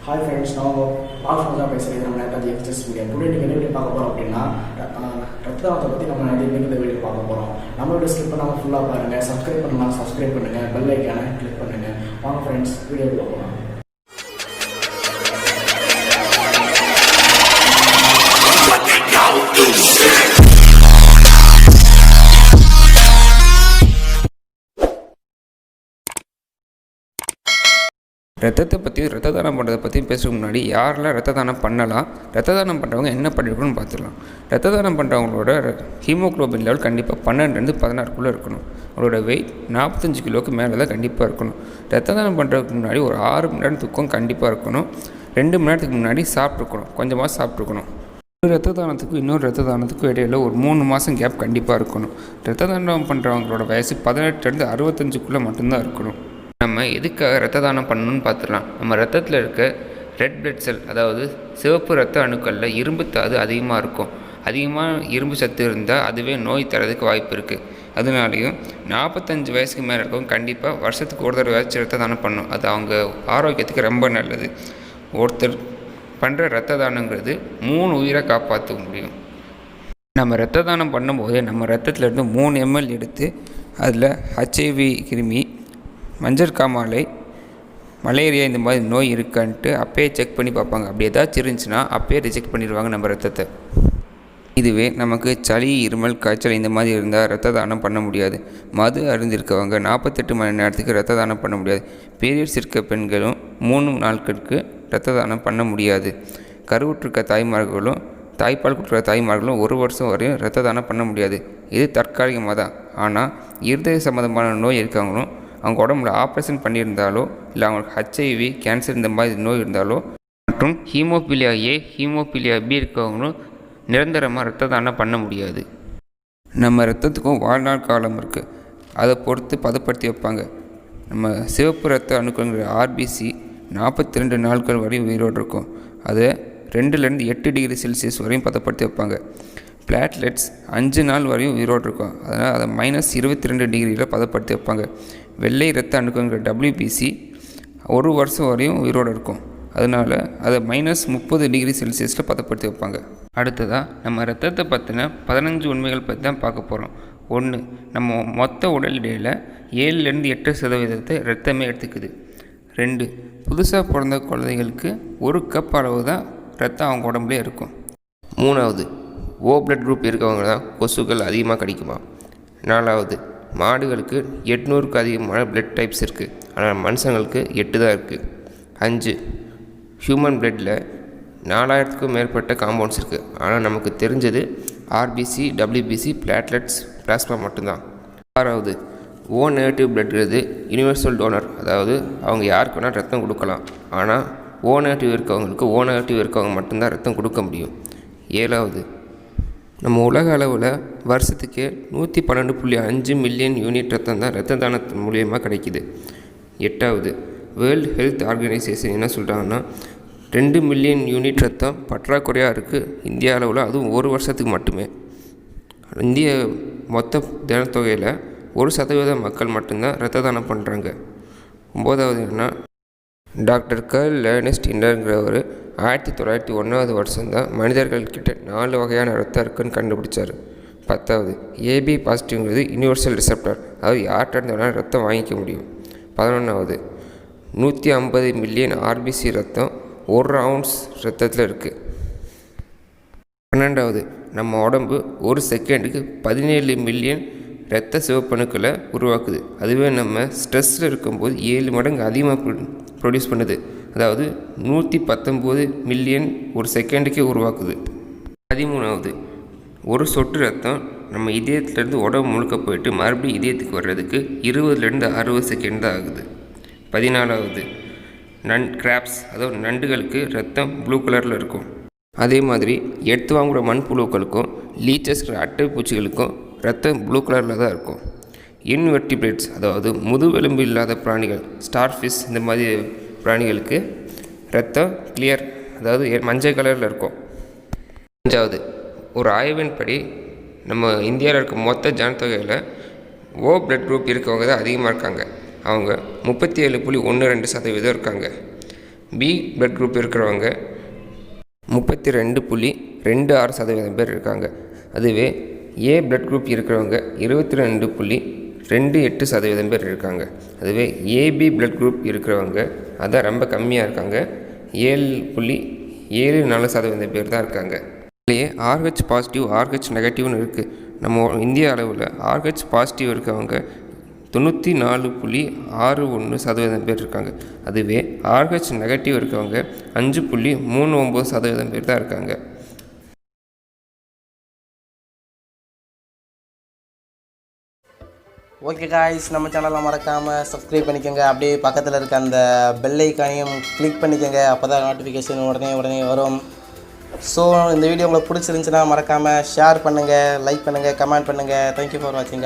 Hi friends, now box பேசுகிறேன். நம்ம நேற்று எக்ஸஸ் வீடியோ டுடே நீங்கள் என்ன வீடியோ பார்க்க போகிறோம் அப்படின்னா ரத்த தானத்தை பற்றி நம்ம நிறைய இந்த வீடியோ பார்க்க போகிறோம். நம்ம வீடியோ ஸ்கிப் பண்ணாமல் ஃபுல்லாக பாருங்கள். சப்ஸ்கிரைப் பண்ணலாம், சப்ஸ்கிரைப் பண்ணுங்கள், பெல் ஐக்கானை கிளிக் பண்ணுங்கள். வாங்க ஃப்ரெண்ட்ஸ், வீடியோக்குள்ள போகலாம். ரத்தத்தை பற்றி ரத்த தானம் பண்ணுறதை பற்றி பேசுறதுக்கு முன்னாடி யாரெல்லாம் ரத்த தானம் பண்ணலாம், ரத்த தானம் பண்ணுறவங்க என்ன பண்ணிருக்கணும்னு பார்த்துக்கலாம். ரத்த தானம் பண்ணுறவங்களோட ஹீமோக்ளோபின் லெவல் கண்டிப்பாக 12-16 இருக்கணும். அவங்களோட வெயிட் 45 கிலோவுக்கு மேலே தான் கண்டிப்பாக இருக்கணும். ரத்த தானம் பண்ணுறதுக்கு முன்னாடி ஒரு 6 மணி நேரம் தூக்கம் கண்டிப்பாக இருக்கணும். 2 மணி நேரத்துக்கு முன்னாடி சாப்பிட்ருக்கணும், கொஞ்சமாக சாப்பிட்ருக்கணும். ஒரு ரத்த தானத்துக்கும் இன்னொரு ரத்த தானத்துக்கும் இடையில் ஒரு 3 மாதம் கேப் கண்டிப்பாக இருக்கணும். ரத்த தானம் பண்ணுறவங்களோட வயசு 18 65 மட்டும்தான் இருக்கணும். நம்ம எதுக்காக ரத்த தானம் பண்ணணும்னு பார்த்துடலாம். நம்ம ரத்தத்தில் இருக்க ரெட் பிளட் செல், அதாவது சிவப்பு ரத்த அணுக்களில் இரும்பு தாது அதிகமாக இருக்கும். அதிகமாக இரும்பு சத்து இருந்தால் அதுவே நோய் தரதுக்கு வாய்ப்பு இருக்குது. அதனாலையும் 45 வயசுக்கு மேலே இருக்கவங்க கண்டிப்பாக வருஷத்துக்கு ஒரு தடவை ரத்த தானம் பண்ணணும். அது அவங்க ஆரோக்கியத்துக்கு ரொம்ப நல்லது. ஒருத்தர் பண்ணுற ரத்த தானங்கிறது 3 உயிரை காப்பாற்ற முடியும். நம்ம ரத்த தானம் பண்ணும்போது நம்ம ரத்தத்துலேருந்து 3 ml எடுத்து அதில் HIV கிருமி, மஞ்சள் காமாலை, மலேரியா இந்த மாதிரி நோய் இருக்கான்ட்டு அப்பயே செக் பண்ணி பார்ப்பாங்க. அப்படி ஏதாச்சும் இருந்துச்சுன்னா அப்பயே ரிஜெக்ட் பண்ணிடுவாங்க நம்ம ரத்தத்தை. இதுவே நமக்கு சளி, இருமல், காய்ச்சல் இந்த மாதிரி இருந்தால் ரத்த தானம் பண்ண முடியாது. மது அருந்திருக்கவங்க 48 மணி நேரத்துக்கு ரத்த தானம் பண்ண முடியாது. பீரியட்ஸ் இருக்க பெண்களும் 3 நாட்களுக்கு ரத்த தானம் பண்ண முடியாது. கருவுற்றிருக்க தாய்மார்களும் தாய்ப்பால் கொடுக்குற தாய்மார்களும் 1 வருஷம் வரையும் ரத்த தானம் பண்ண முடியாது. இது தற்காலிகமாக தான். ஆனால் இருதய சம்மந்தமான நோய் இருக்கவங்களும் அவங்க உடம்புல ஆப்ரேஷன் பண்ணியிருந்தாலோ இல்லை அவங்களுக்கு HIV, கேன்சர் இந்த மாதிரி நோய் இருந்தாலோ மற்றும் ஹீமோபீலியா A, ஹீமோபீலியா B இருக்கவங்களும் நிரந்தரமாக ரத்த தானம் பண்ண முடியாது. நம்ம ரத்தத்துக்கும் வாழ்நாள் காலம் இருக்குது. அதை பொறுத்து பதப்படுத்தி வைப்பாங்க. நம்ம சிவப்பு ரத்த அணுக்கள்ங்கிற RBC 42 நாட்கள் வரையும் உயிரோடு இருக்கும். அதை 2-8 டிகிரி செல்சியஸ் வரையும் பதப்படுத்தி வைப்பாங்க. பிளாட்லெட்ஸ் 5 நாள் வரையும் உயிரோடு இருக்கும். அதனால் அதை -22 டிகிரியில் பதப்படுத்தி வைப்பாங்க. வெள்ளை ரத்த அணுக்கங்கிற WBC 1 வருஷம் வரையும் உயிரோடு இருக்கும். அதனால் அதை -30 டிகிரி செல்சியஸில் பதப்படுத்தி வைப்பாங்க. அடுத்ததாக நம்ம ரத்தத்தை பற்றின 15 உண்மைகள் பற்றி தான் பார்க்க போகிறோம். 1. நம்ம மொத்த உடல் எடையில் 7-8% ரத்தமே எடுத்துக்குது. 2. புதுசாக பிறந்த குழந்தைகளுக்கு 1 கப் அளவு தான் ரத்தம் அவங்க உடம்புலே இருக்கும். 3. O பிளட் குரூப் இருக்கவங்க தான் கொசுக்கள் அதிகமாக கடிக்குமா. 4. மாடுகளுக்கு 800க்கு அதிகமான பிளட் டைப்ஸ் இருக்குது. ஆனால் மனுஷங்களுக்கு 8 தான் இருக்குது. 5. ஹியூமன் பிளட்டில் 4000க்கும் மேற்பட்ட காம்பவுண்ட்ஸ் இருக்குது. ஆனால் நமக்கு தெரிஞ்சது RBC, WBC, பிளாட்லெட்ஸ், பிளாஸ்மா மட்டும்தான். 6. O நெகட்டிவ் பிளட்ங்கிறது யூனிவர்சல் டோனர், அதாவது அவங்க யாருக்கு வேணால் ரத்தம் கொடுக்கலாம். ஆனால் O நெகட்டிவ் இருக்கவங்களுக்கு O நெகட்டிவ் இருக்கவங்க மட்டும்தான் ரத்தம் கொடுக்க முடியும். 7. நம்ம உலக அளவில் வருஷத்துக்கு 112.5 மில்லியன் யூனிட் ரத்தம் தான் ரத்த தானத்தின் மூலியமாக கிடைக்கிது. 8. வேர்ல்டு ஹெல்த் ஆர்கனைசேஷன் என்ன சொல்கிறாங்கன்னா 2 மில்லியன் யூனிட் ரத்தம் பற்றாக்குறையாக இருக்குது இந்தியா அளவில், அதுவும் 1 வருஷத்துக்கு மட்டுமே. இந்திய மொத்த ஜனத்தொகையில் 1% மக்கள் மட்டும்தான் ரத்த தானம் பண்ணுறாங்க. 9. என்னன்னா டாக்டர் கர்ல் லேர்னஸ்ட் இண்டர்ங்கிறவர் 1901 வருஷம்தான் மனிதர்கள்கிட்ட 4 வகையான ரத்தம் இருக்குன்னு கண்டுபிடிச்சார். 10. AB பாசிட்டிவ்ங்கிறது யூனிவர்சல் ரிசெப்டர், அதாவது யார்கிட்ட இருந்தாலும் ரத்தம் வாங்கிக்க முடியும். 11. 150 மில்லியன் RBC ரத்தம் 1 ounce ரத்தத்தில் இருக்குது. 12. நம்ம உடம்பு ஒரு செகண்டுக்கு 17 மில்லியன் இரத்த சிவப்பணுக்களை உருவாக்குது. அதுவே நம்ம ஸ்ட்ரெஸ்ஸில் இருக்கும்போது 7 மடங்கு அதிகமாக ப்ரொடியூஸ் பண்ணுது. அதாவது 119 மில்லியன் ஒரு செகண்டுக்கே உருவாக்குது. 13. ஒரு சொட்டு ரத்தம் நம்ம இதயத்துலேருந்து உடம்பு முழுக்க போயிட்டு மறுபடியும் இதயத்துக்கு வர்றதுக்கு 20-60 செகண்ட் தான் ஆகுது. 14. கிராப்ஸ், அதாவது நண்டுகளுக்கு ரத்தம் ப்ளூ கலரில் இருக்கும். அதே மாதிரி எடுத்து வாங்குகிற மண்புழுக்களுக்கும் லீச்சஸ்கிற அட்டை பூச்சிகளுக்கும் ரத்தம் ப்ளூ கலரில் தான் இருக்கும். இன்வெர்டிபிரேட்ஸ், அதாவது முதுகெலும்பு இல்லாத பிராணிகள், ஸ்டார்ஃபிஷ் இந்த மாதிரி பிராணிகளுக்கு ரத்தம் கிளியர், அதாவது மஞ்சள் கலரில் இருக்கும். 5. ஒரு ஆய்வின்படி நம்ம இந்தியாவில் இருக்க மொத்த ஜனத்தொகையில் O பிளட் குரூப் இருக்கவங்க தான் அதிகமாக இருக்காங்க. அவங்க 37.12% இருக்காங்க. பி பிளட் குரூப் இருக்கிறவங்க 32.26% பேர் இருக்காங்க. அதுவே ஏ பிளட் குரூப் இருக்கிறவங்க 22.28% பேர் இருக்காங்க. அதுவே ஏபி பிளட் குரூப் இருக்கிறவங்க அதான் ரொம்ப கம்மியாக இருக்காங்க, 7.74% பேர் தான் இருக்காங்க. இதுலேயே RH பாசிட்டிவ் RH நெகட்டிவ்னு இருக்குது. நம்ம இந்திய அளவில் RH பாசிட்டிவ் இருக்கவங்க 94.61% பேர் இருக்காங்க. அதுவே RH நெகட்டிவ் இருக்கவங்க 5.39% பேர் தான் இருக்காங்க. ஓகே காய்ஸ், நம்ம சேனலை மறக்காமல் சப்ஸ்கிரைப் பண்ணிக்கோங்க. அப்படியே பக்கத்தில் இருக்க அந்த பெல் ஐக்கானையும் கிளிக் பண்ணிக்கோங்க. அப்போ தான் நோட்டிஃபிகேஷன் உடனே வரும். ஸோ இந்த வீடியோ உங்களுக்கு பிடிச்சிருந்துச்சுன்னா மறக்காமல் ஷேர் பண்ணுங்கள், லைக் பண்ணுங்கள், கமெண்ட் பண்ணுங்கள். தேங்க்யூ ஃபார் வாட்சிங்.